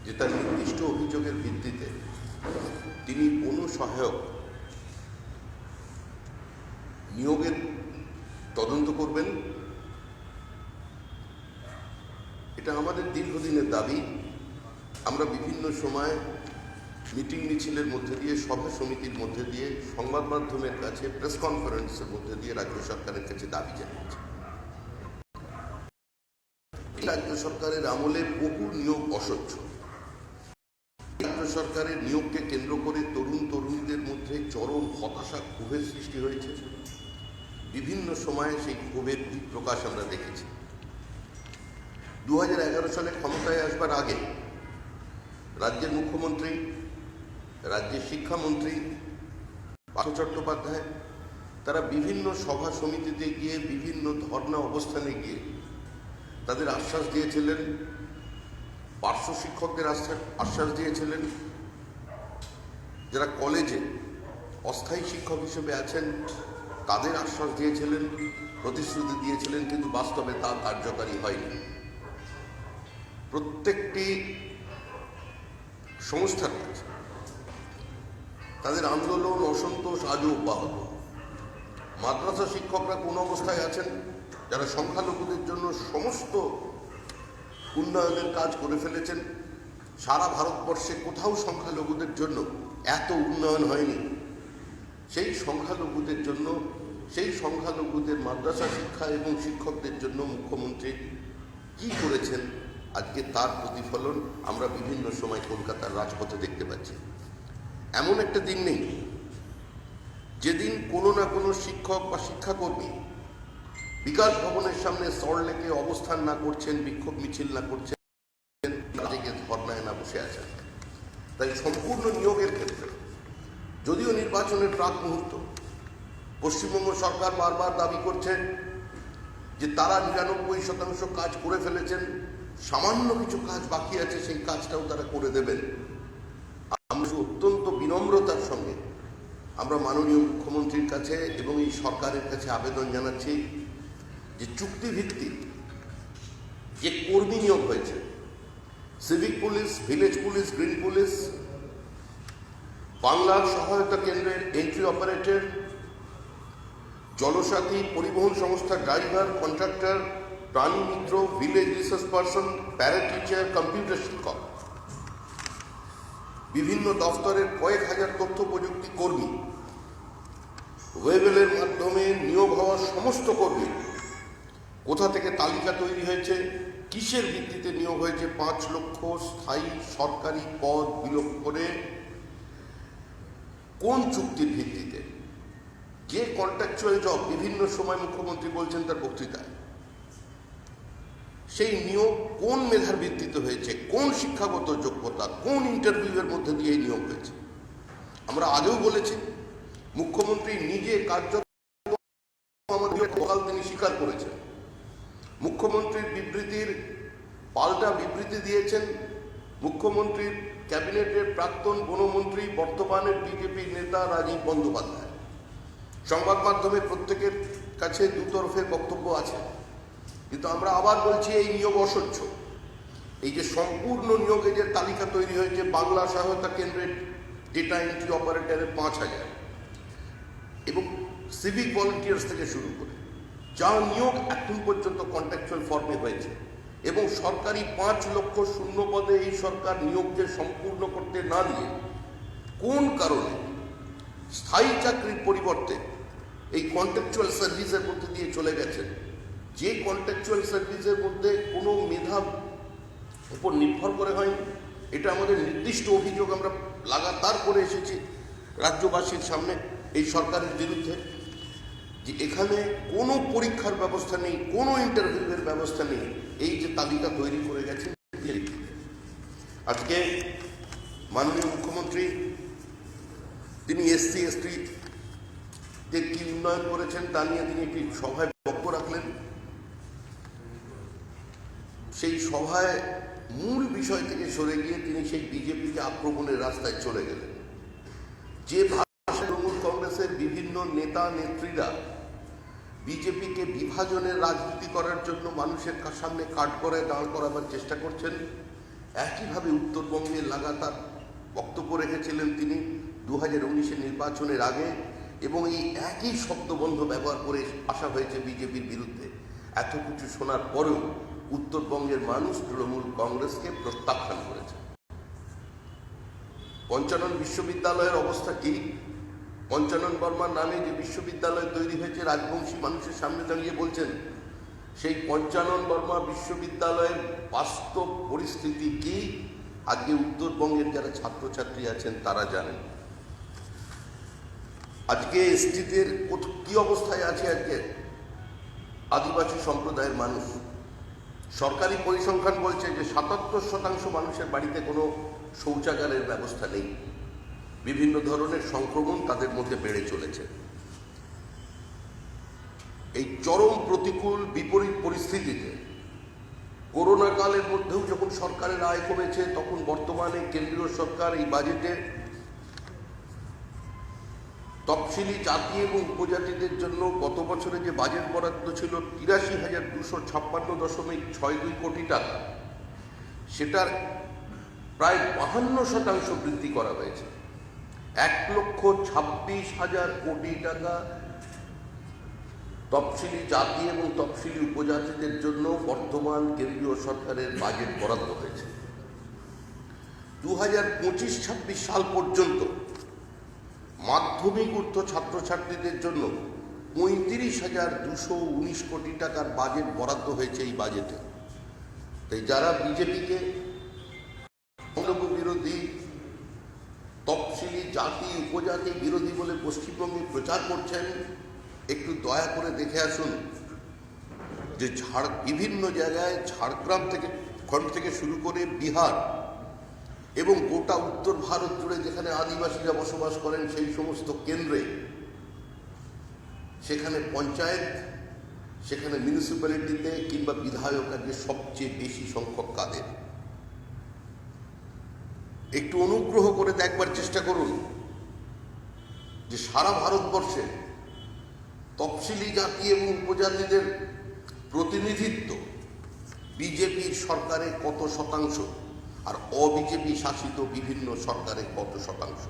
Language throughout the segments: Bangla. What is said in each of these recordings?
যে তার নির্দিষ্ট অভিযোগের ভিত্তিতে তিনি কোনো সহায়ক নিয়োগের তদন্ত করবেন। এটা আমাদের দীর্ঘদিনের দাবি। আমরা বিভিন্ন সময় মিটিং মিছিলের মধ্যে দিয়ে, সভা সমিতির মধ্যে দিয়ে, সংবাদ মাধ্যমের কাছে, প্রেস কনফারেন্সের মধ্যে দিয়ে রাজ্য সরকারের কাছে দাবি জানিয়েছি। রাজ্য সরকারের আমলে বহু নিয়োগ অস্বচ্ছ। রাজ্য সরকারের নিয়োগকে কেন্দ্র করে তরুণীদের মধ্যে চরম হতাশা, ক্ষোভের সৃষ্টি হয়েছে। বিভিন্ন সময়ে সেই ক্ষোভের প্রকাশ আমরা দেখেছি। 2011 সালে ক্ষমতায় আসবার আগে রাজ্যের মুখ্যমন্ত্রী, রাজ্যের শিক্ষামন্ত্রী পার্থ চট্টোপাধ্যায় তারা বিভিন্ন সভা সমিতিতে গিয়ে, বিভিন্ন ধর্ণা অবস্থানে গিয়ে তাদের আশ্বাস দিয়েছিলেন, পার্শ্ব শিক্ষকদের আশ্বাস দিয়েছিলেন, যারা কলেজে অস্থায়ী শিক্ষক হিসেবে আছেন তাদের আশ্বাস দিয়েছিলেন, প্রতিশ্রুতি দিয়েছিলেন, কিন্তু বাস্তবে তা কার্যকারী হয়নি। প্রত্যেকটি সংস্থার কাছে তাদের আন্দোলন, অসন্তোষ আজও অব্যাহত। মাদ্রাসা শিক্ষকরা কোন অবস্থায় আছেন, যারা সংখ্যালঘুদের জন্য সমস্ত উন্নয়নের কাজ করে ফেলেছেন। সারা ভারতবর্ষে কোথাও সংখ্যালঘুদের জন্য এত উন্নয়ন হয়নি। সেই সংখ্যালঘুদের জন্য, সেই সংখ্যালঘুদের মাদ্রাসা শিক্ষা এবং শিক্ষকদের জন্য মুখ্যমন্ত্রী কি করেছেন, আজকে তার প্রতিফলন আমরা বিভিন্ন সময় কলকাতার রাজপথে দেখতে পাচ্ছি। এমন একটা দিন নেই যেদিন কোনো না কোনো শিক্ষক বা শিক্ষাকর্মী বিকাশ ভবনের সামনে সরলেকে অবস্থান না করছেন, বিক্ষোভ মিছিল না করছেন, ধর্নায় না বসে আছেন। তাই সম্পূর্ণ নিয়োগের ক্ষেত্রে, যদিও নির্বাচনের প্রাক মুহূর্ত, পশ্চিমবঙ্গ সরকার বারবার দাবি করছেন যে তারা 99% কাজ করে ফেলেছেন, সামান্য কিছু কাজ বাকি আছে, সেই কাজটাও তারা করে দেবেন। আমরা অত্যন্ত বিনম্রতার সঙ্গে আমরা মাননীয় মুখ্যমন্ত্রীর কাছে এবং এই সরকারের কাছে আবেদন জানাচ্ছি যে চুক্তিভিত্তিক যে কর্মী নিয়োগ হয়েছে, civic police, village police, green police, বাংলার সহায়তা কেন্দ্রের এন্ট্রি অপারেটর, জলসাথী, পরিবহন সংস্থার ড্রাইভার, কন্ট্রাক্টর, প্রাণী মিত্র, village research person, para teacher, computer শিক্ষক, বিভিন্ন দফতরের কয়েক হাজার তথ্য প্রযুক্তি কর্মী, ওয়েবেলের মাধ্যমে নিয়োগ হওয়া সমস্ত কর্মী, কোথা থেকে তালিকা তৈরি হয়েছে, কিসের ভিত্তিতে নিয়োগ হয়েছে, 5 লক্ষ স্থায়ী সরকারি পদ বিলোপ করে কোন চুক্তির ভিত্তিতে, যে কন্ট্রাকচুয়াল জব বিভিন্ন সময় মুখ্যমন্ত্রী বলছেন তার বক্তৃতায়, সেই নিয়োগ কোন মেধার ভিত্তিতে হয়েছে, কোন শিক্ষাগত যোগ্যতা, কোন ইন্টারভিউয়ের মধ্যে দিয়ে এই নিয়োগ হয়েছে। আমরা আগেও বলেছি, মুখ্যমন্ত্রী নিজে কার্যত তিনি স্বীকার করেছেন। মুখ্যমন্ত্রীর বিবৃতির পাল্টা বিবৃতি দিয়েছেন মুখ্যমন্ত্রীর ক্যাবিনেটের প্রাক্তন বনমন্ত্রী, বর্তমানের বিজেপির নেতা রাজীব বন্দ্যোপাধ্যায়। সংবাদ মাধ্যমে প্রত্যেকের কাছে দুতরফের বক্তব্য আছে, কিন্তু আমরা আবার বলছি এই নিয়োগ অস্বচ্ছ। এই যে সম্পূর্ণ নিয়োগে যে তালিকা তৈরি হয়েছে, বাংলা সহায়তা কেন্দ্রের ডেটা এন্ট্রি অপারেটরের 5000 এবং সিভিক ভলেন্টিয়ার্স থেকে শুরু করে যা নিয়োগ এখন পর্যন্ত কন্ট্রাকচুয়াল ফর্মে হয়েছে, এবং সরকারি 5 লক্ষ শূন্য পদে এই সরকার নিয়োগকে সম্পূর্ণ করতে না দিয়ে কোন কারণে স্থায়ী চাকরির পরিবর্তে এই কন্ট্রাকচুয়াল সার্ভিসের মধ্যে দিয়ে চলে গেছেন, যে কন্ট্রাকচুয়াল সার্ভিসের মধ্যে কোনো মেধা উপর নির্ভর করে হয়নি। এটা আমাদের নির্দিষ্ট অভিযোগ, আমরা লাগাতার করে এসেছি রাজ্যবাসীর সামনে এই সরকারের বিরুদ্ধে, যে এখানে কোনো পরীক্ষার ব্যবস্থা নেই, কোনো ইন্টারভিউয়ের ব্যবস্থা নেই। এই যে তালিকা তৈরি করে গেছেন, আজকে মাননীয় মুখ্যমন্ত্রী তিনি এসসি এসটি যে কি উন্নয়ন করেছেন তা নিয়ে তিনি একটি সভায় বক্তব্য রাখলেন। সেই সভায় মূল বিষয় থেকে সরে গিয়ে তিনি সেই বিজেপিকে আক্রমণের রাস্তায় চলে গেলেন। যে তৃণমূল কংগ্রেসের বিভিন্ন নেতা নেত্রীরা বিজেপিকে বিভাজনের রাজনীতি করার জন্য মানুষের সামনে কাঠগড়ায় দাঁড় করাবার চেষ্টা করছেন, একইভাবে উত্তরবঙ্গে লাগাতার বক্তব্য রেখেছিলেন তিনি 2019-এর নির্বাচনের আগে, এবং এই একই শব্দবন্ধ ব্যবহার করে আসা হয়েছে বিজেপির বিরুদ্ধে। এত কিছু শোনার পরেও উত্তরবঙ্গের মানুষ তৃণমূল কংগ্রেসকে প্রত্যাখ্যান করেছে। পঞ্চানন বিশ্ববিদ্যালয়ের অবস্থা কি? পঞ্চানন বর্মার নামে যে বিশ্ববিদ্যালয় তৈরি হয়েছে, রাজবংশী মানুষের সামনে দাঁড়িয়ে বলছেন সেই পঞ্চানন বর্মা বিশ্ববিদ্যালয়ের বাস্তব পরিস্থিতি কি আজকে উত্তরবঙ্গের যারা ছাত্রছাত্রী আছেন তারা জানেন। আজকে এসটিদের কি অবস্থায় আছে আজকে আদিবাসী সম্প্রদায়ের মানুষ? সরকারি পরিসংখ্যান বলছে যে 77% মানুষের বাড়িতে কোনো শৌচাগারের ব্যবস্থা নেই। বিভিন্ন ধরনের সংক্রমণ তাদের মধ্যে বেড়ে চলেছে। এই চরম প্রতিকূল বিপরীত পরিস্থিতিতে করোনা কালের মধ্যেও যখন সরকারের আয় কমেছে, তখন বর্তমানে কেন্দ্রীয় সরকার এই বাজেটে তফসিলি জাতি এবং উপজাতিদের জন্য গত বছরে যে বাজেট বরাদ্দ ছিল 83,256.62 কোটি টাকা, সেটার প্রায় 52% বৃদ্ধি করা হয়েছে। 1,26,000 কোটি টাকা তফসিলি জাতি এবং তফসিলি উপজাতিদের জন্য বর্তমান কেন্দ্রীয় সরকারের বাজেট বরাদ্দ হয়েছে। 2025-26 সাল পর্যন্ত মাধ্যমিক ঊর্ধ্ব ছাত্রছাত্রীদের জন্য 35,219 কোটি টাকার বাজেট বরাদ্দ হয়েছে এই বাজেটে। তাই যারা বিজেপিকে বিরোধী, তফসিলি জাতি উপজাতি বিরোধী বলে পশ্চিমবঙ্গে প্রচার করছেন, একটু দয়া করে দেখে আসুন যে বিভিন্ন জায়গায় ঝাড়গ্রাম থেকে শুরু করে বিহার এবং গোটা উত্তর ভারত জুড়ে যেখানে আদিবাসীরা বসবাস করেন সেই সমস্ত কেন্দ্রে, সেখানে পঞ্চায়েত, সেখানে মিউনিসিপ্যালিটিতে কিংবা বিধায়ক আজকে সবচেয়ে বেশি সংখ্যক কাদের। একটু অনুগ্রহ করে দেখবার চেষ্টা করুন যে সারা ভারতবর্ষে তফসিলি জাতি এবং উপজাতিদের প্রতিনিধিত্ব বিজেপির সরকারে কত শতাংশ, আর অবিজেপি শাসিত বিভিন্ন সরকারে কত শতাংশ।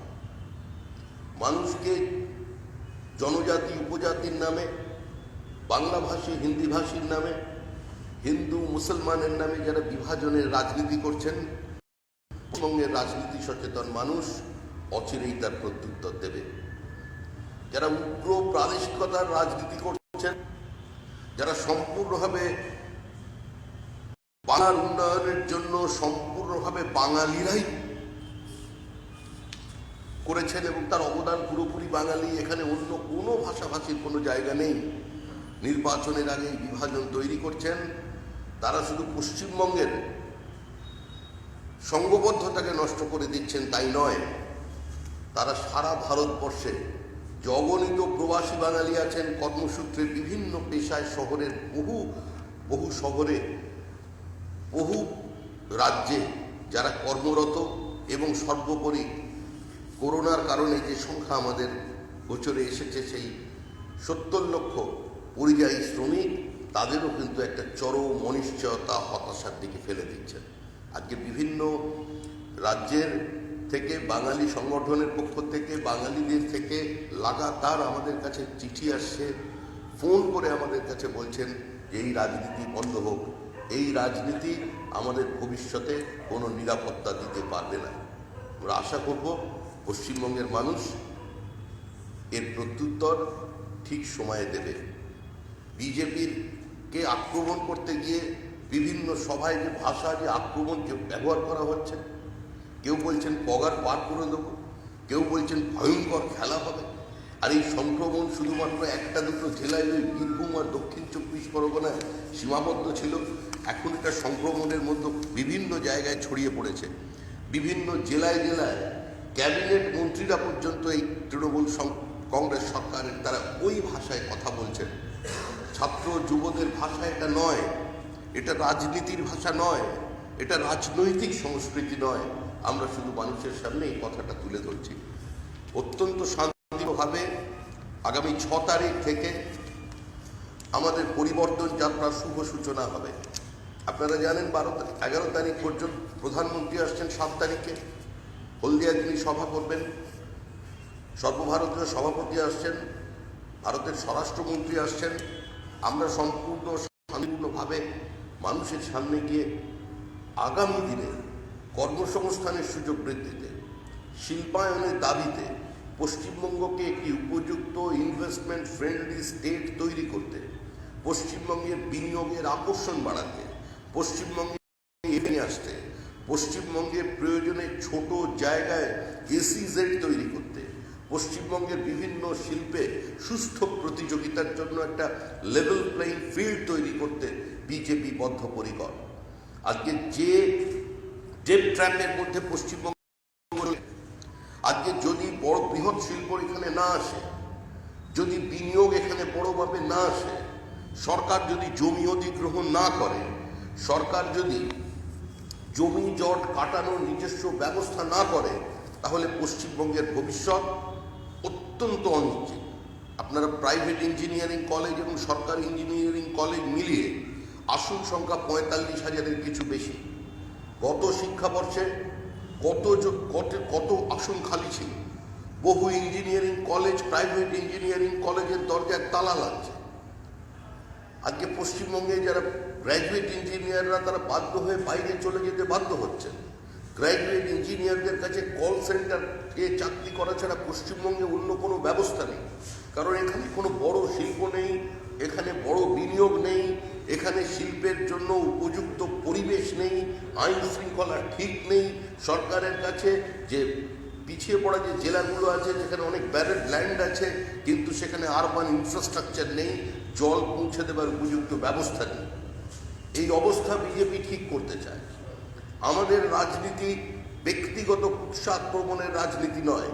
মানুষকে জনজাতি উপজাতির নামে, বাংলাভাষী হিন্দিভাষীর নামে, হিন্দু মুসলমানের নামে যারা বিভাজনের রাজনীতি করছেন, পশ্চিমবঙ্গের রাজনীতি সচেতন মানুষ অচিরেই তার প্রত্যুত্তর দেবে। যারা উগ্র প্রাদেশিকতার রাজনীতি করছেন, যারা সম্পূর্ণভাবে বাংলার উন্নয়নের জন্য সম্পূর্ণভাবে বাঙালিরাই করেছেন এবং তার অবদান পুরোপুরি বাঙালি, এখানে অন্য কোনো ভাষাভাষীর কোনো জায়গা নেই, নির্বাচনের আগে বিভাজন তৈরি করছেন, তারা শুধু পশ্চিমবঙ্গের সংঘবদ্ধতাকে নষ্ট করে দিচ্ছেন তাই নয়, তারা সারা ভারতবর্ষে অগণিত প্রবাসী বাঙালি আছেন কর্মসূত্রে বিভিন্ন পেশায়, শহরের বহু শহরে, বহু রাজ্যে যারা কর্মরত, এবং সর্বোপরি করোনার কারণে যে সংখ্যা আমাদের গোচরে এসেছে সেই 70 লক্ষ পরিযায়ী শ্রমিক, তাদেরও কিন্তু একটা চরম অনিশ্চয়তা, হতাশার দিকে ফেলে দিচ্ছেন। আজকে বিভিন্ন রাজ্যের থেকে, বাঙালি সংগঠনের পক্ষ থেকে, বাঙালিদের থেকে লাগাতার আমাদের কাছে চিঠি আসছে, ফোন করে আমাদের কাছে বলছেন যে এই রাজনীতি বন্ধ হোক, এই রাজনীতি আমাদের ভবিষ্যতে কোনো নিরাপত্তা দিতে পারবে না। আমরা আশা করব পশ্চিমবঙ্গের মানুষ এর প্রত্যুত্তর ঠিক সময়ে দেবে। বিজেপিকে আক্রমণ করতে গিয়ে বিভিন্ন সভায় যে ভাষা, যে আক্রমণ যে ব্যবহার করা হচ্ছে, কেউ বলছেন পগার পার করে দেবো, কেউ বলছেন ভয়ঙ্কর খেলা হবে, আর এই সংক্রমণ শুধুমাত্র একটা দুটো জেলায়, ওই বীরভূম আর দক্ষিণ 24 পরগনায় সীমাবদ্ধ ছিল, এখন এটা সংক্রমণের মধ্যে বিভিন্ন জায়গায় ছড়িয়ে পড়েছে। বিভিন্ন জেলায় জেলায় ক্যাবিনেট মন্ত্রীরা পর্যন্ত এই তৃণমূল কংগ্রেস সরকারের তারা ওই ভাষায় কথা বলছেন। ছাত্র যুবদের ভাষা এটা নয়, এটা রাজনীতির ভাষা নয়, এটা রাজনৈতিক সংস্কৃতি নয়। আমরা শুধু মানুষের সামনে এই কথাটা তুলে ধরছি। অত্যন্ত শান্তিভাবে আগামী 6 তারিখ থেকে আমাদের পরিবর্তন যাত্রার শুভ সূচনা হবে। আপনারা জানেন 11 তারিখ পর্যন্ত প্রধানমন্ত্রী আসছেন, 7 তারিখে হলদিয়ায় তিনি সভা করবেন। সর্বভারতীয় সভাপতি আসছেন, ভারতের স্বরাষ্ট্রমন্ত্রী আসছেন। আমরা সম্পূর্ণ শান্তিপূর্ণভাবে মানুষের সামনে গিয়ে আগামী দিনে কর্মসংস্থানের সুযোগ বৃদ্ধিতে, শিল্পায়নের দাবিতে পশ্চিমবঙ্গকে একটি উপযুক্ত ইনভেস্টমেন্ট ফ্রেন্ডলি স্টেট তৈরি করতে, পশ্চিমবঙ্গের বিনিয়োগের আকর্ষণ বাড়াতে, পশ্চিমবঙ্গে এগিয়ে আসতে, পশ্চিমবঙ্গের প্রয়োজনে ছোট জায়গায় SEZ তৈরি করতে, পশ্চিমবঙ্গের বিভিন্ন শিল্পে সুস্থ প্রতিযোগিতার জন্য একটা লেভেল প্লেইং ফিল্ড তৈরি করতে বিজেপি বদ্ধপরিকর। আজকে যে ডেট ট্র্যাপের মধ্যে পশ্চিমবঙ্গ, আজকে যদি বড় বৃহৎ শিল্প এখানে না আসে, যদি বিনিয়োগ এখানে বড়ভাবে না আসে, সরকার যদি জমি অধিগ্রহণ না করে, সরকার যদি জমি জট কাটানোর নিজস্ব ব্যবস্থা না করে, তাহলে পশ্চিমবঙ্গের ভবিষ্যৎ অত্যন্ত অনিশ্চিত। আপনারা প্রাইভেট ইঞ্জিনিয়ারিং কলেজ এবং সরকারি ইঞ্জিনিয়ারিং কলেজ মিলিয়ে আসন সংখ্যা 45,000-এর কিছু বেশি। গত শিক্ষাবর্ষে কত আসন খালি ছিল। বহু ইঞ্জিনিয়ারিং কলেজ, প্রাইভেট ইঞ্জিনিয়ারিং কলেজের দরজায় তালা লাগছে। আজকে পশ্চিমবঙ্গে যারা গ্র্যাজুয়েট ইঞ্জিনিয়াররা, তারা বাধ্য হয়ে বাইরে চলে যেতে বাধ্য হচ্ছেন। গ্র্যাজুয়েট ইঞ্জিনিয়ারদের কাছে কল সেন্টার চাকরি করা ছাড়া পশ্চিমবঙ্গে অন্য কোনো ব্যবস্থা নেই। কারণ এখানে কোনো বড় শিল্প নেই, এখানে বড় বিনিয়োগ নেই, এখানে শিল্পের জন্য উপযুক্ত পরিবেশ নেই, আইন শৃঙ্খলা ঠিক নেই। সরকারের কাছে যে পিছিয়ে পড়া যে জেলাগুলো আছে, যেখানে অনেক ব্যারেড ল্যান্ড আছে, কিন্তু সেখানে আরবান ইনফ্রাস্ট্রাকচার নেই, জল পৌঁছে দেবার উপযুক্ত ব্যবস্থা নেই। এই অবস্থা বিজেপি ঠিক করতে চায়। আমাদের রাজনীতি ব্যক্তিগত কুৎসাক্রমণের রাজনীতি নয়,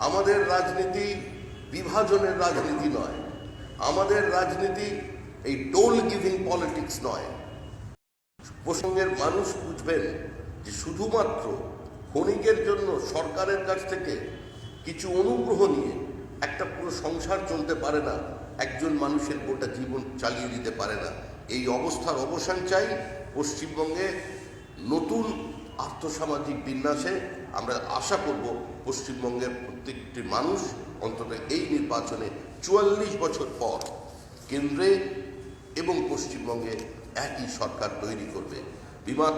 আমাদের রাজনীতি বিভাজনের রাজনীতি নয়, আমাদের রাজনীতি এই ডোল গিভিং পলিটিক্স নয়। পশ্চিমবঙ্গের মানুষ বুঝবেন যে শুধুমাত্র ক্ষণিকের জন্য সরকারের কাছ থেকে কিছু অনুগ্রহ নিয়ে একটা পুরো সংসার চলতে পারে না, একজন মানুষের গোটা জীবন চালিয়ে দিতে পারে না। এই অবস্থার অবসান চাই। পশ্চিমবঙ্গে নতুন আর্থসামাজিক বিন্যাসে আমরা আশা করব পশ্চিমবঙ্গের প্রত্যেকটি মানুষ অন্তত এই নির্বাচনে 44 বছর পর কেন্দ্রে এবং পশ্চিমবঙ্গে একই সরকার তৈরি করবে। বিমান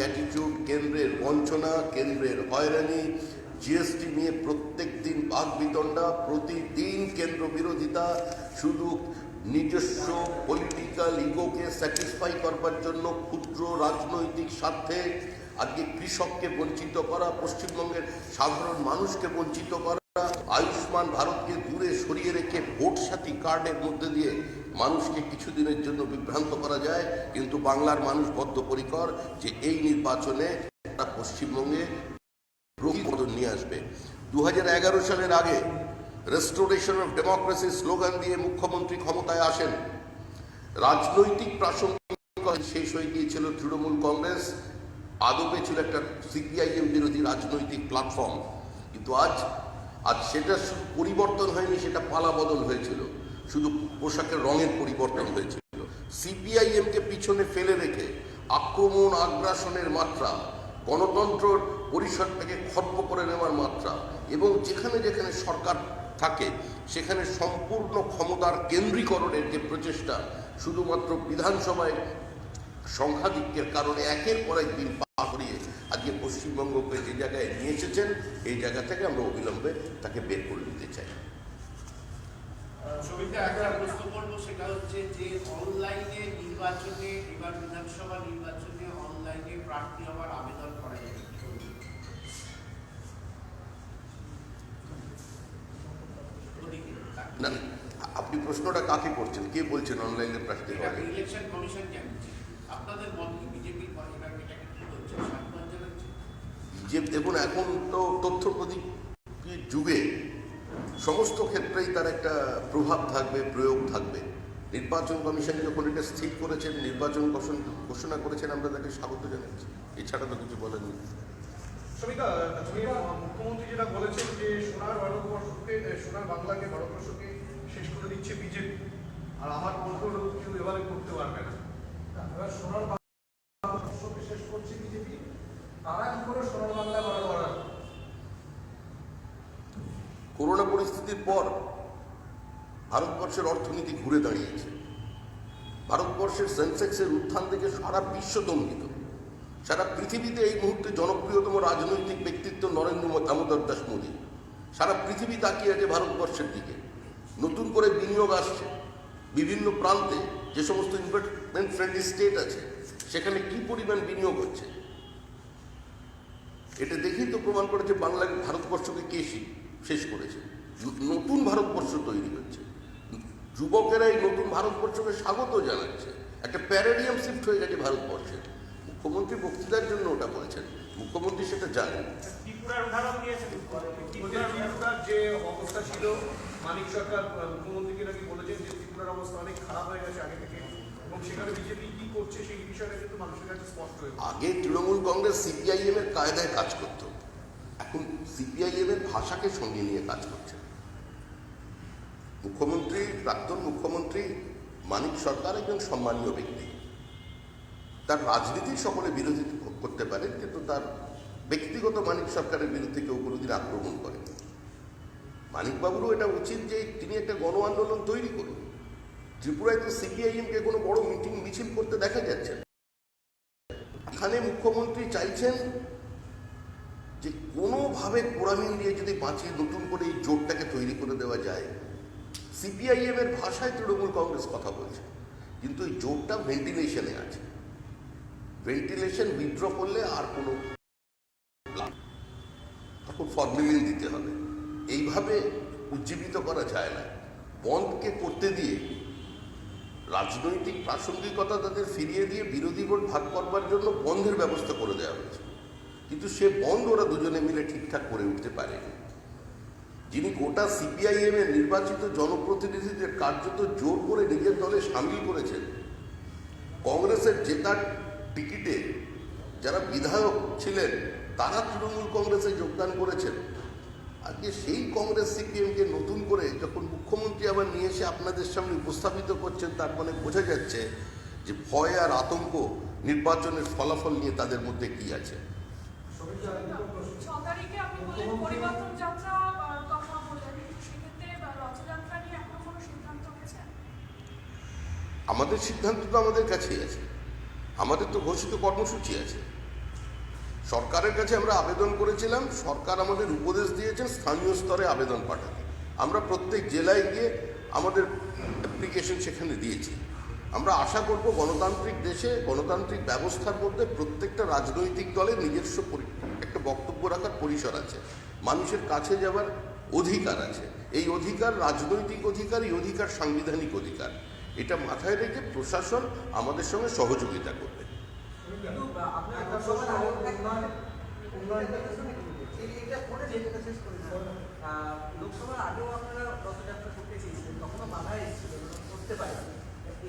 অ্যাটিটিউড, কেন্দ্রের বঞ্চনা, কেন্দ্রের হয়রানি, GST নিয়ে প্রত্যেক দিন বাকবিতণ্ডা, প্রতিদিন কেন্দ্র বিরোধিতা, শুধু নিজস্ব পলিটিক্যাল ইগোকে স্যাটিসফাই করবার জন্য ক্ষুদ্র রাজনৈতিক স্বার্থে আজকে কৃষককে বঞ্চিত করা, পশ্চিমবঙ্গের সাধারণ মানুষকে বঞ্চিত করা, আয়ুষ্মান ভারতকে দূরে সরিয়ে রেখে ভোট সাথী কার্ডের মধ্যে দিয়ে মানুষকে কিছুদিনের জন্য বিভ্রান্ত করা যায়। কিন্তু বাংলার মানুষ বদ্ধপরিকর যে এই নির্বাচনে পশ্চিমবঙ্গে প্রতিবদল নিয়ে আসবে। 2011 সালের আগে রেস্টোরেশন অফ ডেমোক্রেসি স্লোগান দিয়ে মুখ্যমন্ত্রী ক্ষমতায় আসেন। রাজনৈতিক প্রাসঙ্গিকতা শেষ হয়ে গিয়েছিল তৃণমূল কংগ্রেস, আদপে ছিল একটা CPIM বিরোধী রাজনৈতিক প্ল্যাটফর্ম। কিন্তু আজ সেটা শুধু পরিবর্তন হয়নি, সেটা পালা বদল হয়েছিল, শুধু পোশাকের রঙের পরিবর্তন হয়েছিল। CPIM-কে পিছনে ফেলে রেখে আক্রমণ আগ্রাসনের মাত্রা, গণতন্ত্র পরিষদটাকে খর্ব করে নেওয়ার মাত্রা, এবং যেখানে যেখানে সরকার থাকে সেখানে সম্পূর্ণ ক্ষমতার কেন্দ্রীকরণের যে প্রচেষ্টা, শুধুমাত্র বিধানসভায় সংখ্যাধিক্যের কারণে একের পর এক দিন পার করিয়ে আজকে পশ্চিমবঙ্গকে যে জায়গায় নিয়ে এসেছেন, এই জায়গা থেকে আমরা অবিলম্বে তাকে বের করে দিতে চাই। একটা প্রশ্ন করবো, সেটা হচ্ছে যে অনলাইনে নির্বাচনে, এবার বিধানসভা নির্বাচনে অনলাইনে প্রার্থী হওয়ার আবেদন করা যাবে না? আপনি প্রশ্নটা কাকে করছেন, কে বলছেন অনলাইনে প্রার্থী হওয়ার? ইলেকশন কমিশন জানছে, আপনাদের মত কি? বিজেপি এটাকে কি করছে, সাধুবাদ জানাচ্ছে? দেখুন, এখন তো তথ্য প্রযুক্তির যুগে সমস্ত ক্ষেত্রেই তার একটা প্রভাব থাকবে, প্রয়োগ থাকবে। নির্বাচন কমিশন যখন এটা স্থির করেছেন, নির্বাচন ঘোষণা করেছেন, আমরা তাকে স্বাগত জানাচ্ছি, এছাড়া তো কিছু বলেন না। মুখ্যমন্ত্রী যেটা বলেছেন যে সোনার বাংলাকে ভারতবর্ষকে শেষ করে দিচ্ছে বিজেপি, আর আমার কন্ট্রোল কেউ এবারে করতে পারবে না, তারা কি করে সোনার বাংলা করা করোনা পরিস্থিতির পর ভারতবর্ষের অর্থনীতি ঘুরে দাঁড়িয়েছে। ভারতবর্ষের সেন্সেক্সের উত্থান থেকে সারা বিশ্ব দম্ভিত। সারা পৃথিবীতে এই মুহূর্তে জনপ্রিয়তম রাজনৈতিক ব্যক্তিত্ব নরেন্দ্র দামোদর দাস মোদী। সারা পৃথিবী তাকিয়ে আছে ভারতবর্ষের দিকে। নতুন করে বিনিয়োগ আসছে বিভিন্ন প্রান্তে। যে সমস্ত ইনভেস্টমেন্ট ফ্রেন্ডলি স্টেট আছে সেখানে কি পরিমাণ বিনিয়োগ হচ্ছে এটা দেখেই তো প্রমাণ করেছে ভারতবর্ষকে কে শেষ করেছে। নতুন ভারতবর্ষ তৈরি হচ্ছে। যুবকেরা এই নতুন ভারতবর্ষকে স্বাগত জানাচ্ছে। একটা প্যারাডিয়াম শিফট হয়ে গেছে ভারতবর্ষে। মুখ্যমন্ত্রী বক্তৃতার জন্য ওটা বলেছেন, মুখ্যমন্ত্রী সেটা জানেন। ত্রিপুরার উদাহরণ দিয়েছেন। ত্রিপুরার যে অবস্থা ছিল, মানিক সরকার মুখ্যমন্ত্রীকে নাকি বলেছেন যে ত্রিপুরার অবস্থা অনেক খারাপ হয়ে গেছে আগে থেকে, এবং সেখানে বিজেপি কি করছে সেই বিষয়টা কিন্তু মানুষের কাছে স্পষ্ট হয়ে গেছে। আগে তৃণমূল কংগ্রেস সিপিআইএম এর কায়দায় কাজ করত, এখন সিপিআইএম এর ভাষাকে সঙ্গে নিয়ে কাজ করছে। মুখ্যমন্ত্রী, প্রাক্তন মুখ্যমন্ত্রী মানিক সরকার একজন সম্মানীয় ব্যক্তি। তার রাজনীতি সকলে বিরোধী করতে পারে, কিন্তু তার ব্যক্তিগত মানিক সরকারের বিরুদ্ধে কেউ কোনোদিন আক্রমণ করেন। মানিকবাবুরও এটা উচিত যে তিনি একটা গণ আন্দোলন তৈরি করুন। ত্রিপুরায় তো সিপিআইএমকে কোনো বড় মিটিং মিছিল করতে দেখা যাচ্ছে না। এখানে মুখ্যমন্ত্রী চাইছেন যে কোনোভাবে কোরামিন দিয়ে যদি বাঁচিয়ে নতুন করে এই জোটটাকে তৈরি করে দেওয়া যায়। সিপিআইএম এর ভাষায় তৃণমূল কংগ্রেস কথা বলছে, কিন্তু এই জোটটা ভেন্টিলেশনে আছে। ভেন্টিলেশন উইথড্র করলে আর কোনো তখন ফর্মুলিন দিতে হবে। এইভাবে উজ্জীবিত করা যায় না। বন্ধকে করতে দিয়ে রাজনৈতিক প্রাসঙ্গিকতা তাদের ফিরিয়ে দিয়ে বিরোধী ভোট ভাগ করবার জন্য বন্ধের ব্যবস্থা করে দেওয়া হয়েছে, কিন্তু সে বন্ধ ওরা দুজনে মিলে ঠিকঠাক করে উঠতে পারেনি। যিনি গোটা সিপিআইএম এর নির্বাচিত জনপ্রতিনিধিদের কার্যত জোর করে নিজের দলে সামিল করেছেন। কংগ্রেসের জেতার টিকিটে যারা বিধায়ক ছিলেন তারা তৃণমূল কংগ্রেসে যোগদান করেছেন। আজকে সেই কংগ্রেস সিপিএমকে নতুন করে যখন মুখ্যমন্ত্রী আবার নিয়ে এসে আপনাদের সামনে উপস্থাপিত করছেন, তার মানে বোঝা যাচ্ছে যে ভয় আর আতঙ্ক নির্বাচনের ফলাফল নিয়ে তাদের মধ্যে কি আছে। আমাদের সিদ্ধান্ত তো আমাদের কাছেই আছে। আমাদের তো ঘোষিত কর্মসূচি আছে। সরকারের কাছে আমরা আবেদন করেছিলাম, সরকার আমাদের উপদেশ দিয়েছেন স্থানীয় স্তরে আবেদন পাঠাতে। আমরা প্রত্যেক জেলায় গিয়ে আমাদের অ্যাপ্লিকেশন সেখানে দিয়েছি। আমরা আশা করব গণতান্ত্রিক দেশে, গণতান্ত্রিক ব্যবস্থার মধ্যে প্রত্যেকটা রাজনৈতিক দলের নিজস্ব একটা বক্তব্য রাখার পরিসর আছে, মানুষের কাছে যাওয়ার অধিকার আছে। এই অধিকার রাজনৈতিক অধিকার, এই অধিকার সাংবিধানিক অধিকার। এটা মাথায় রেখে প্রশাসন আমাদের সঙ্গে সহযোগিতা করবে। লোকসভার আগেও আপনারা রথযাত্রা করতে চেয়েছিলেন, তখনও বাধা এসেছিল, করতে পারেন।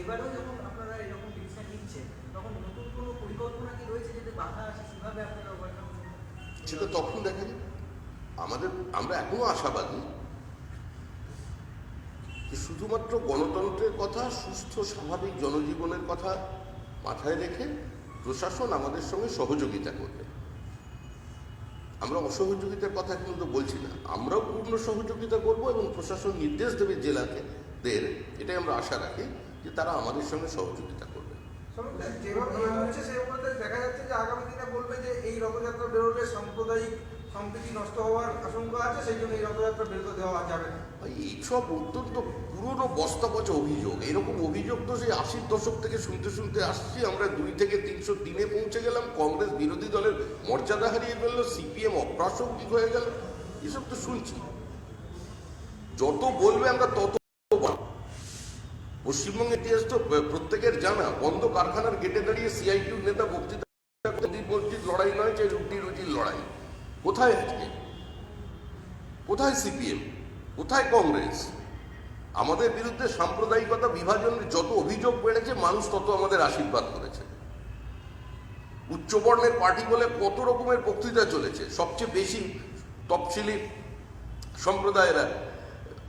এবারেও যখন আপনারা এরকম ডিসিশন নিচ্ছেন, তখন নতুন কোনো পরিকল্পনা কি রয়েছে যাতে বাধা আসে সেভাবে আপনারা ওভারকাম করবেন? সেটা তখন দেখা যাবে। আমরা এখনো আশাবাদী যে শুধুমাত্র গণতন্ত্রের কথা, সুস্থ স্বাভাবিক জনজীবনের কথা মাথায় রেখে প্রশাসন আমাদের সঙ্গে সহযোগিতা করবে। আমরা অসহযোগিতার কথা কিন্তু বলছি না, আমরাও পূর্ণ সহযোগিতা করব এবং প্রশাসন নির্দেশ দেবে জেলাকে এটাই আমরা আশা রাখি যে তারা আমাদের সঙ্গে সহযোগিতা করবে। যেভাবে হচ্ছে সেভাবে দেখা যাচ্ছে যে আগামী দিনে বলবে যে এই রথযাত্রা বেরোলে সাম্প্রদায়িক সম্প্রীতি নষ্ট হওয়ার আশঙ্কা আছে, সেই জন্য এই রথযাত্রা বেরোতে দেওয়া যাবে না। এইসব অত্যন্ত পুরনো বস্তা পচা অভিযোগ। এরকম অভিযোগ তো সেই 80-র দশক থেকে শুনতে শুনতে আসছি। আমরা 2 থেকে 300 দিনে পৌঁছে গেলাম। কংগ্রেস বিরোধী দলের মর্যাদা হারিয়ে ফেললো, সিপিএম অপ্রাসঙ্গিক হয়ে গেল। এসব তো শুনছি। যত বলবে আমরা তত। পশ্চিমবঙ্গের ইতিহাস তো প্রত্যেকের জানা। বন্ধ কারখানার গেটে দাঁড়িয়ে সিআইটিউর নেতা বক্তৃতা, মসজিদ লড়াই নয়, চাই রুটির লড়াই। কোথায় আজকে? কোথায় সিপিএম? কোথায় কংগ্রেস? আমাদের বিরুদ্ধে সাম্প্রদায়িকতা, বিভাজনের যত অভিযোগ বেড়েছে, মানুষ তত আমাদের আশীর্বাদ করেছে। উচ্চবর্ণের পার্টি বলে কত রকমের বক্তৃতা চলেছে। সবচেয়ে বেশি তফসিলি সম্প্রদায়েরা,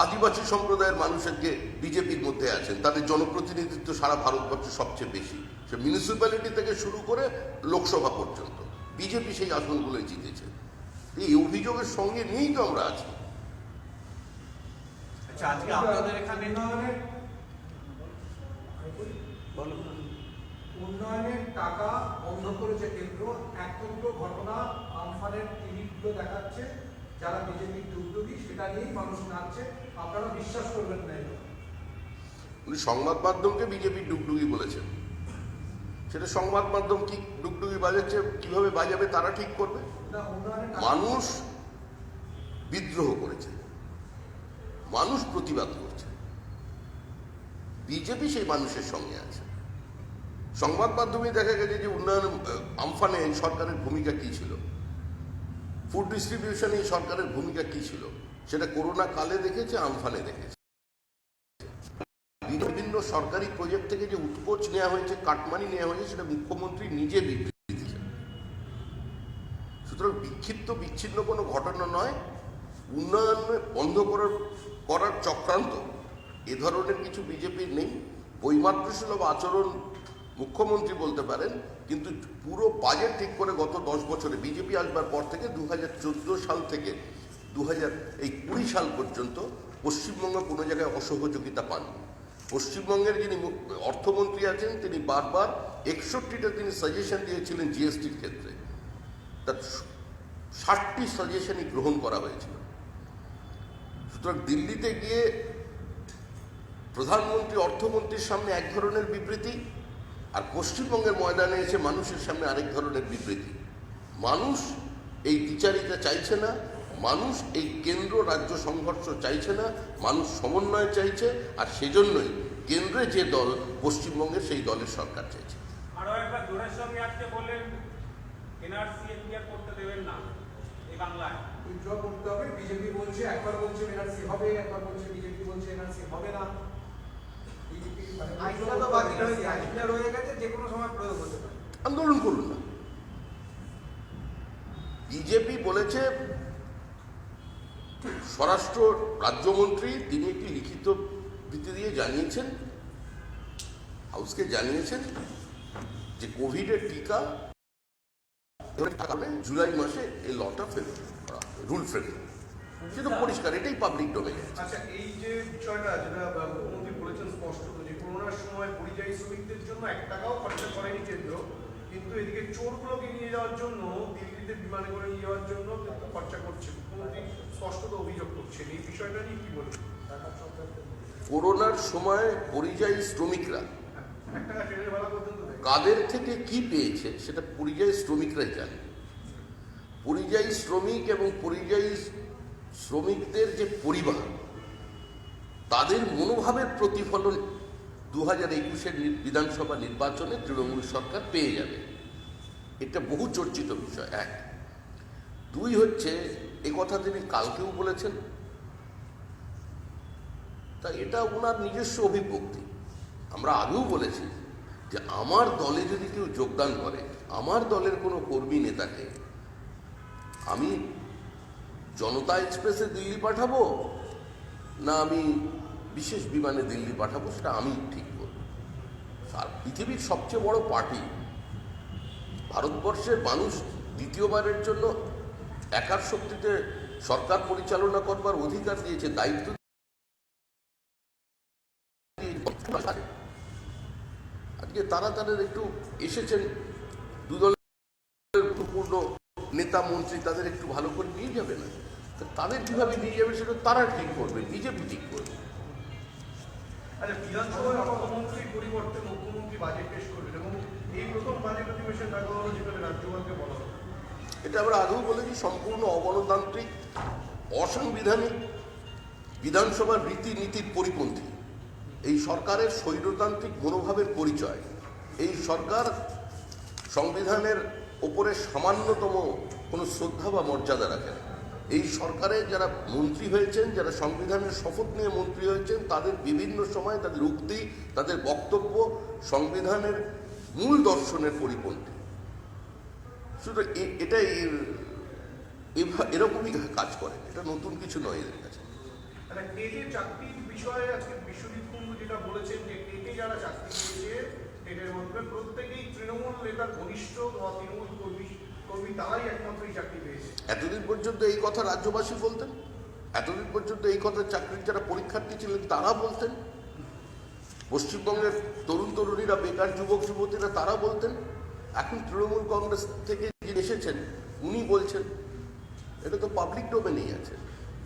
আদিবাসী সম্প্রদায়ের মানুষেরকে বিজেপির মধ্যে আছেন, তাদের জনপ্রতিনিধিত্ব সারা ভারতবর্ষে সবচেয়ে বেশি। সে মিউনিসিপ্যালিটি থেকে শুরু করে লোকসভা পর্যন্ত বিজেপি সেই আসনগুলোই জিতেছে। এই অভিযোগের সঙ্গে নিয়েই তো আমরা আছি। আচ্ছা, আজকে আপনাদের এখানে উন্নয়নের টাকা বন্ধ করেছে কেন্দ্র, একমাত্র ঘটনা আমফানের টিভিগুলো দেখাচ্ছে যারা বিজেপির ডুগডুগি, সেটা নিয়েই মানুষ নাচছে। আপনারা বিশ্বাস করবেন না এটা। উনি সংবাদ মাধ্যমকে বিজেপির ডুগডুগি বলেছেন। সেটা সংবাদ মাধ্যম কি ডুগডুগি বাজাচ্ছে, কিভাবে বাজাবে তারা ঠিক করবে। না, উন্নয়নের টাকা মানুষ বিদ্রোহ করেছে, মানুষ প্রতিবাদ করছে, বিজেপি সেই মানুষের সঙ্গে আছে। সংবাদ মাধ্যমে দেখা গেছে যে উন্নয়ন আমফানে এই সরকারের ভূমিকা কি ছিল, ফুড ডিস্ট্রিবিউশনে এই সরকারের ভূমিকা কি ছিল, সেটা করোনা কালে দেখেছে, আমফানে দেখেছে। বিভিন্ন সরকারি প্রজেক্ট থেকে যে উৎকোচ নেওয়া হয়েছে, কাটমানি নেওয়া হয়েছে, সেটা মুখ্যমন্ত্রী নিজে বিবৃতি দিয়েছেন। সুতরাং বিক্ষিপ্ত বিচ্ছিন্ন কোনো ঘটনা নয়, উন্নয়ন বন্ধ করার চক্রান্ত এ ধরনের কিছু বিজেপির নেই। বৈমাতৃসুলভ আচরণ মুখ্যমন্ত্রী বলতে পারেন, কিন্তু পুরো বাজেট ঠিক করে গত 10 বছরে বিজেপি আসবার পর থেকে 2014 সাল থেকে 2020 সাল পর্যন্ত পশ্চিমবঙ্গ কোনো জায়গায় অসহযোগিতা পাননি। পশ্চিমবঙ্গের যিনি অর্থমন্ত্রী আছেন তিনি বারবার 61টা তিনি সাজেশন দিয়েছিলেন জিএসটির ক্ষেত্রে, তার 60টি সাজেশনই গ্রহণ করা হয়েছিল। সুতরাং দিল্লিতে গিয়ে প্রধানমন্ত্রী অর্থমন্ত্রীর সামনে এক ধরনের বিবৃতি, আর পশ্চিমবঙ্গের ময়দানে এসে মানুষের সামনে আরেক ধরনের বিবৃতি। মানুষ এই দ্বিচারিতা চাইছে না, মানুষ এই কেন্দ্র রাজ্য সংঘর্ষ চাইছে না, মানুষ সমন্বয় চাইছে, আর সেজন্যই কেন্দ্রে যে দল, পশ্চিমবঙ্গের সেই দলের সরকার চাইছে। আরো একবার জোরের সঙ্গে আজকে বললেন এনআরসি এনপিআর করতে দেবেন না এই বাংলায়, উইথড্র করতে হবে। বিজেপি বলছে, একবার বলছে এনআরসি হবে, একবার বলছে বিজেপি বলছে এনআরসি হবে না। বিজেপি আইনটা তো বাকি রয়ে গেছে, আইনটা রয়ে গেছে, যে কোনো সময় প্রয়োগ হতে পারে। আন্দোলন করুন না। বিজেপি বলেছে, স্বরাষ্ট্র রাজ্যমন্ত্রী তিনি একটি লিখিত বিবৃতি দিয়ে জানিয়েছেন, হাউসকে জানিয়েছেন যে কোভিডের টিকা জুলাই মাসে এই লটা ফেল করা হবে, রুল ফ্রেম। সেটা পরিষ্কার, এটাই পাবলিক ডোমেইনে। আচ্ছা, এই যে বিষয়টা যেটা মুখ্যমন্ত্রী বলেছেন স্পষ্টত যে করোনার সময় পরিযায়ী শ্রমিকদের জন্য 1 টাকাও খরচা করেনি কেন্দ্র, কিন্তু এদিকে চোরগুলোকে নিয়ে যাওয়ার জন্য, দিল্লিতে বিমানে করে নিয়ে যাওয়ার জন্য কিন্তু খরচা করছে। মুখ্যমন্ত্রী স্পষ্টত অভিযোগ করছেন, এই বিষয়টা নিয়ে কি বলবেন? করোনার সময় পরিযায়ী শ্রমিকরা 1 টাকা ট্রেনের ভাড়া পর্যন্ত দেয়। কাদের থেকে কি পেয়েছে সেটা পরিযায়ী শ্রমিকরাই জানে। পরিযায়ী শ্রমিক এবং পরিযায়ী শ্রমিকদের যে পরিবার, তাদের মনোভাবের প্রতিফলন 2021-এর বিধানসভা নির্বাচনে তৃণমূল সরকার পেয়ে যাবে। এটা বহু চর্চিত বিষয়। 1, 2 হচ্ছে একথা তিনি কালকেও বলেছেন, তা এটা ওনার নিজস্ব অভিব্যক্তি। আমরা আগেও বলেছি যে আমার দলে যদি কেউ যোগদান করে, আমার দলের কোনো কর্মী নেতাকে আমি জনতা এক্সপ্রেসে দিল্লি পাঠাবো না আমি বিশেষ বিমানে দিল্লি পাঠাবো, সেটা আমি ঠিক করব। আর পৃথিবীর সবচেয়ে বড় পার্টি, ভারতবর্ষের মানুষ দ্বিতীয়বারের জন্য একার শক্তিতে সরকার পরিচালনা করবার অধিকার দিয়েছে, দায়িত্ব দিয়েছে। আজকে তারা তাদের একটু এসেছেন, দু দলের গুরুত্বপূর্ণ নেতা মন্ত্রী, তাদের একটু ভালো করে নিয়ে যাবে না? তাদের কিভাবে নিয়ে যাবে সেটা তারা ঠিক করবে, বিজেপি ঠিক করবে। আচ্ছা, বিধানসভায় অর্থমন্ত্রীর পরিবর্তে মুখ্যমন্ত্রী বাজেট পেশ করবেন এবং এই প্রথম বাজেট অধিবেশন ডাকা হলো যেখানে রাজ্যপালকে বলা হলো। এটা আমরা আগেও বলেছি, সম্পূর্ণ অগণতান্ত্রিক, অসাংবিধানিক, বিধানসভার রীতিনীতির পরিপন্থী। এই সরকারের স্বৈরতান্ত্রিক মনোভাবের পরিচয়। এই সরকার সংবিধানের ওপরে সামান্যতম কোনো শ্রদ্ধা বা মর্যাদা রাখে না। এই সরকারের যারা মন্ত্রী হয়েছেন, যারা সংবিধানের শপথ নিয়ে মন্ত্রী হয়েছেন, তাদের বিভিন্ন সময় তাদের উক্তি, তাদের বক্তব্য সংবিধানের মূল দর্শনের পরিপন্থী। শুধু এটা এরকমই কাজ করে, এটা নতুন কিছু নয় এদের কাছে। মানে টেটে চাকরির বিষয়ে আজকে বিশ্বজিৎ কুণ্ডু যেটা বলেছেন যে টেটে যারা চাকরি পেয়েছে, টেটের মধ্যে প্রত্যেকেই তৃণমূল নেতার ঘনিষ্ঠ বা তৃণমূল কর্মী কর্মী তারাই একমাত্র এই চাকরি পেয়েছে। এতদিন পর্যন্ত এই কথা রাজ্যবাসী বলতেন, এতদিন পর্যন্ত এই কথা চাকরির যারা পরীক্ষার্থী ছিলেন তারা বলতেন, পশ্চিমবঙ্গের তরুণ তরুণীরা, বেকার যুবক যুবতীরা তারা বলতেন। এখন তৃণমূল কংগ্রেস থেকে যিনি এসেছেন উনি বলছেন। এটা তো পাবলিক ডোমেনেই আছে।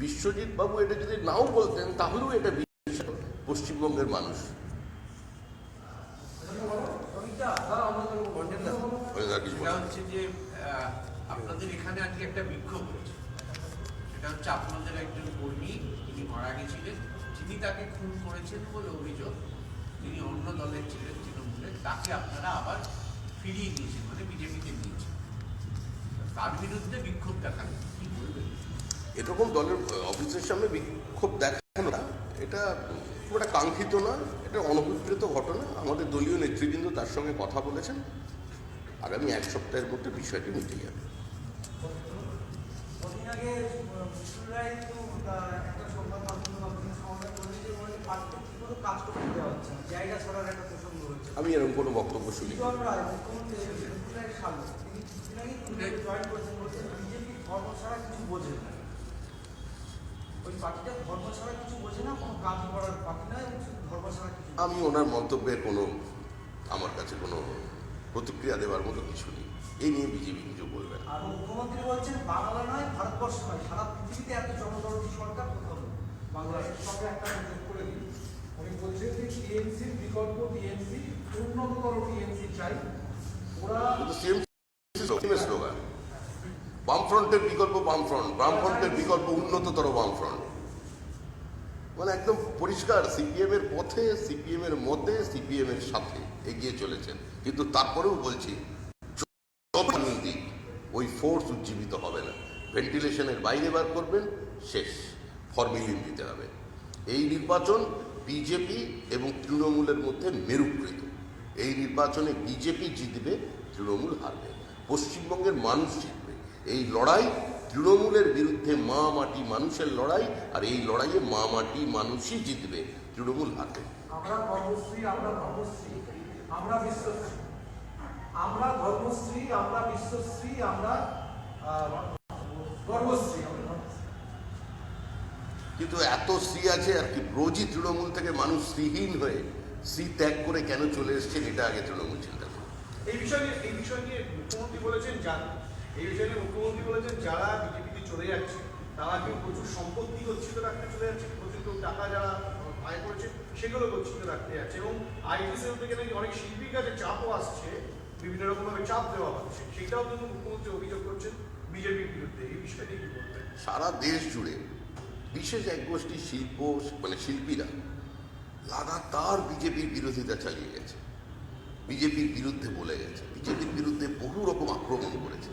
বিশ্বজিৎ বাবু এটা যদি নাও বলতেন তাহলেও এটা বিশ্বাস পশ্চিমবঙ্গের মানুষ। এটা হচ্ছে যে আপনাদের এখানে আজকে একটা বিক্ষোভ হয়েছে। এটা হচ্ছে আপনাদের একজন কর্মী, তিনি মারা গেছিলেন, যিনি তাকে খুন করেছেন বলে অভিযোগ, তিনি অন্য দলের ছিলেন, তৃণমূলের, তাকে আপনারা আবার ফিরিয়ে দিয়েছেন, মানে বিজেপিতে নিয়েছেন। তার বিরুদ্ধে বিক্ষোভ দেখালেন, কি বলবেন? এরকম দলের অফিসের সামনে বিক্ষোভ দেখানোটা এটা খুব একটা কাঙ্ক্ষিত না, এটা অনভিপ্রেত ঘটনা। আমাদের দলীয় নেতৃবৃন্দ তার সঙ্গে কথা বলেছেন, আগামী এক সপ্তাহের মধ্যে বিষয়টি মিটে যাবে। কদিন আগে মুসলিমরাই তো একটা সংবাদ মাধ্যমে সমাধান করেছে যে ওই পার্টিতে কি কোনো কাজ করতে দেওয়া হচ্ছে না, জায়গা ছাড়ার একটা প্রসঙ্গ হচ্ছে। আমি এরকম কোনো বক্তব্য শুনি। বিজয় রায় মুখ্যমন্ত্রী মুসলিমরায়ের সামনে তিনি কিছুদিন আগে জয়েন করেছেন, বলছেন বিজেপি ধর্ম ছাড়া কিছু বোঝে না। ওই পার্টিটা ধর্ম ছাড়া কিছু বোঝে না, কোনো কাজ করার পার্টি নয়, এবং শুধু ধর্ম ছাড়া কিছু। আমি ওনার মন্তব্যের কোনো, আমার কাছে কোনো প্রতিক্রিয়া দেওয়ার মতো কিছু নেই। এই নিয়ে বিজেপি কিছু বলবে না। আর মুখ্যমন্ত্রী বলছেন বাংলা নয়, ভারতবর্ষ নয়, সারা পৃথিবীতে এত জনদরদি সরকার কোথাও নেই। বাংলাদেশের সঙ্গে একটা যোগ করে দিই। উনি বলছেন যে টিএমসির বিকল্প টিএমসি, উন্নততর টিএমসি চাই। ওরা কিন্তু সিএম স্লোগান, বামফ্রন্টের বিকল্প বামফ্রন্ট, বামফ্রন্টের বিকল্প উন্নততর বামফ্রন্ট, মানে একদম পরিষ্কার সিপিএম এর পথে, সিপিএম এর মতে, সিপিএম এর সাথে এগিয়ে চলেছেন। কিন্তু তারপরেও বলছি দিক ওই ফোর্স উজ্জীবিত হবে না, ভেন্টিলেশনের বাইরে বার করবেন, শেষ, ফর্মিলিন দিতে হবে। এই নির্বাচন বিজেপি এবং তৃণমূলের মধ্যে মেরুকৃত। এই নির্বাচনে বিজেপি জিতবে, তৃণমূল হারবে, পশ্চিমবঙ্গের মানুষ জিতবে। এই লড়াই তৃণমূলের বিরুদ্ধে মা মাটি মানুষের লড়াই, আর এই লড়াইয়ে মা মাটি মানুষই জিতবে, তৃণমূল হারবে। আমরা কর্মশ্রী, আমরা ধর্মশ্রী, আমরা বিশ্বশ্রী, আমরা ধর্মশ্রী, আমরা বিশ্বশ্রী, আমরা গর্বশ্রী। কিন্তু এত শ্রী আছে আর কি, রোজই তৃণমূল থেকে মানুষ শ্রীহীন হয়ে শ্রী ত্যাগ করে কেন চলে এসছেন, এটা আগে তৃণমূল চিন্তা করুন। এই বিষয় নিয়ে মুখ্যমন্ত্রী বলেছেন যারা বিজেপিতে চলে যাচ্ছে তারা কেউ প্রচুর সম্পত্তি গচ্ছিত রাখতে চলে যাচ্ছে, প্রচুর কেউ টাকা যারা আয় করেছে সেগুলো গচ্ছিত রাখতে যাচ্ছে, এবং আইটি সেল থেকে নাকি অনেক শিল্পীর কাছে চাপও আসছে, বিভিন্ন রকমভাবে চাপ দেওয়া হচ্ছে, সেটাও কিন্তু মুখ্যমন্ত্রী অভিযোগ করছেন বিজেপির বিরুদ্ধে। এই বিষয়টি কি বলবেন? সারা দেশ জুড়ে বিশেষ এক গোষ্ঠী শিল্পীরা লাগাতার বিজেপির বিরোধিতা চালিয়ে গেছে, বিজেপির বিরুদ্ধে বলে গেছে, বিজেপির বিরুদ্ধে বহু রকম আক্রমণ করেছে।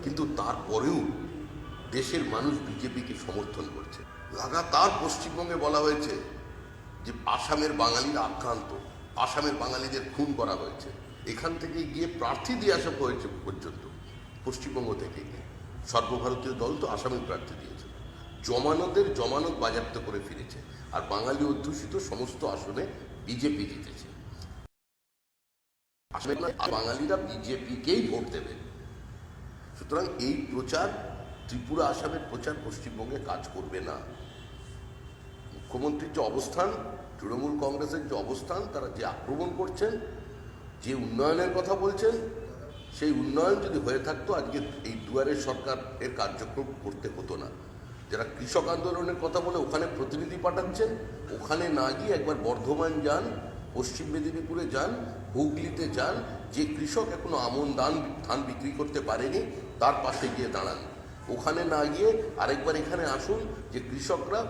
কিন্তু তারপরেও দেশের মানুষ বিজেপিকে সমর্থন করছে। লাগাতার পশ্চিমবঙ্গে বলা হয়েছে যে আসামের বাঙালিরা আক্রান্ত, আসামের বাঙালিদের খুন করা হয়েছে। এখান থেকে গিয়ে প্রার্থী দিয়ে আসা হয়েছে পর্যন্ত, পশ্চিমবঙ্গ থেকে গিয়ে সর্বভারতীয় দল তো আসামের প্রার্থী দিয়েছে, জমানত বাজেয়াপ্ত করে ফিরেছে, আর বাঙালি অধ্যুষিত সমস্ত আসনে বিজেপি জিতেছে। আসামে বাঙালিরা বিজেপিকেই ভোট দেবে। সুতরাং এই প্রচার, ত্রিপুরা আসামের প্রচার পশ্চিমবঙ্গে কাজ করবে না। মুখ্যমন্ত্রীর যে অবস্থান, তৃণমূল কংগ্রেসের যে অবস্থান, তারা যে আক্রমণ করছেন, যে উন্নয়নের কথা বলছেন, সেই উন্নয়ন যদি হয়ে থাকতো আজকে এই দুয়ারের সরকার এর কার্যক্রম করতে হতো না। যারা কৃষক আন্দোলনের কথা বলে ওখানে প্রতিনিধি পাঠাচ্ছেন, ওখানে না গিয়ে একবার বর্ধমান যান, পশ্চিম মেদিনীপুরে যান, হুগলিতে যান, যে কৃষক এখনো ধান বিক্রি করতে পারেনি তার পাশে গিয়ে দাঁড়ান। ওখানে না গিয়ে আরেকবার এখানে আসুন, যে কৃষকরা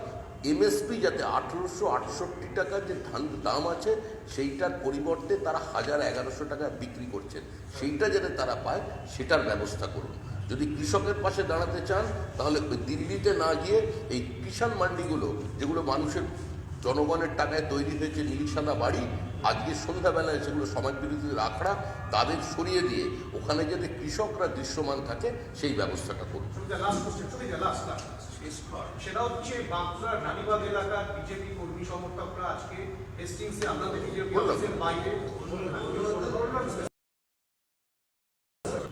এমএসপি যাতে 1868 টাকার যে ধান দাম আছে সেইটার পরিবর্তে তারা 1100 টাকা বিক্রি করছেন, সেইটা যাতে তারা পায় সেটার ব্যবস্থা করুন। যদি কৃষকের পাশে দাঁড়াতে চান তাহলে ওই দিল্লিতে না গিয়ে এই কিষাণ মান্ডিগুলো, যেগুলো মানুষের জনগণের টাকায় তৈরি হয়েছে নীল সাদা বাড়ি, আজকে সন্ধ্যাবেলায় সেগুলো সমাজবিরোধীদের আখড়া, তাদের সরিয়ে দিয়ে ওখানে যাতে কৃষকরা দৃশ্যমান থাকে সেই ব্যবস্থাটা করুন। সেটা হচ্ছে বাঁকুড়ার রানীবাগ এলাকার বিজেপি কর্মী সমর্থকরা আজকে হেস্টিংসে আপনাদের বিজেপি অফিসের বাইরে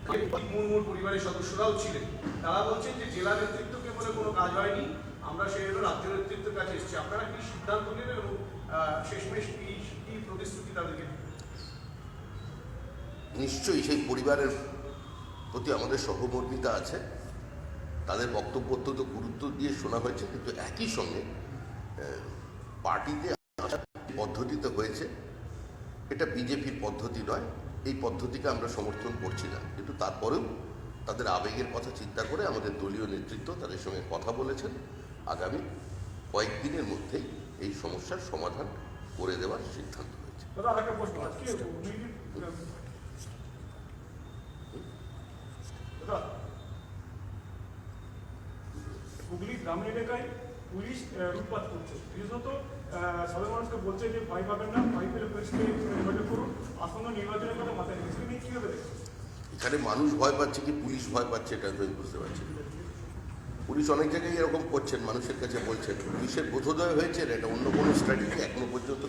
মুর্মুর পরিবারের সদস্যরাও ছিলেন, তারা বলছেন যে জেলা নেতৃত্বকে বলে কোনো কাজ হয়নি, আমরা সেই জন্য রাজ্য নেতৃত্বের কাছে এসেছি। আপনারা কি সিদ্ধান্ত নেবেন এবং শেষমেশ কি প্রতিশ্রুতি তাদেরকে? নিশ্চয়ই সেই পরিবারের প্রতি আমাদের সহমর্মিতা আছে, তাদের বক্তব্য অত্যন্ত গুরুত্ব দিয়ে শোনা হয়েছে, কিন্তু একই সঙ্গে পার্টিতে আসার পদ্ধতিতে হয়েছে, এটা বিজেপির পদ্ধতি নয়, এই পদ্ধতিকে আমরা সমর্থন করছি না। কিন্তু তারপরেও তাদের আবেগের কথা চিন্তা করে আমাদের দলীয় নেতৃত্ব তাদের সঙ্গে কথা বলেছেন, আগামী কয়েকদিনের মধ্যেই এই সমস্যার সমাধান করে দেওয়ার সিদ্ধান্ত হয়েছে। দাদা আরেকটা প্রশ্ন, আজকে হুগলি গ্রামীণ এলাকায় পুলিশ লুটপাট করছে, বিশেষত সাধারণ মানুষকে বলছে যে ভয় পাবেন না, ভয় পেলে পুলিশকে যোগাযোগ করুন, আসন্ন নির্বাচনের কথা মাথায় রেখেছে, নিয়ে কীভাবে দেখছেন? এখানে মানুষ ভয় পাচ্ছে কি পুলিশ ভয় পাচ্ছে এটা তো আমি বুঝতে পারছি না। পুলিশ অনেক জায়গায় এরকম করছেন, মানুষের কাছে বলছেন, পুলিশের বোধোদয় হয়েছে, এটা অন্য কোনো স্ট্র্যাটেজি এখনো পর্যন্ত